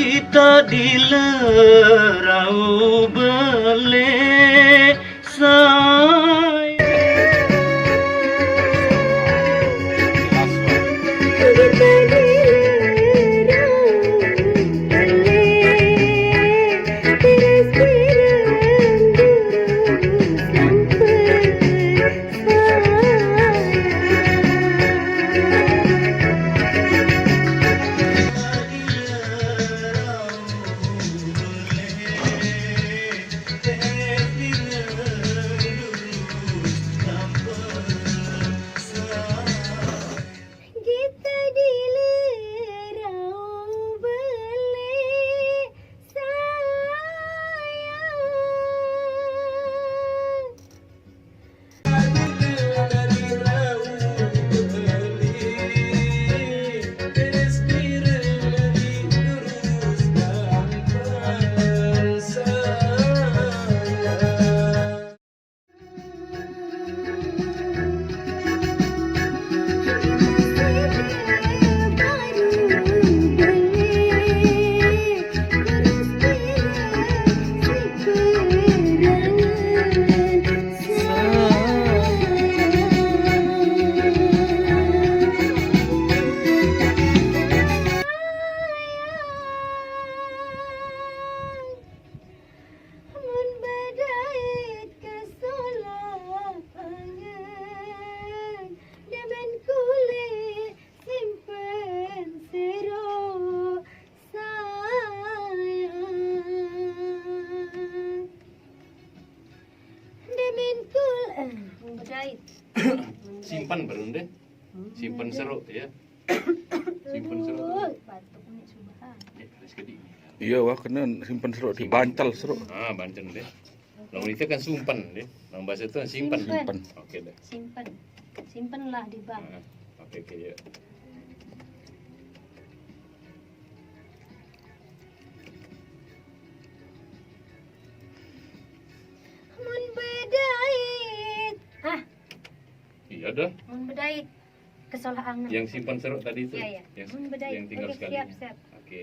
kita dilerau balik sayang. Simpan baru deh. Simpan serut ya. Simpan serut. Iya wah kena simpan serut di bantal serut. Ah bantal deh. Nama itu kan simpan deh. Nama bahasa itu kan simpan. Simpan. Oke deh. Simpan. Simpanlah di bank. Oke ya. Mun bedait. Hah? Iya dah. Mun bedait. Kesalahan. Yang simpan serut tadi itu. Iya, iya. Yang, Mun bedait. yang tinggal Oke, sekali. siap, siap. Oke.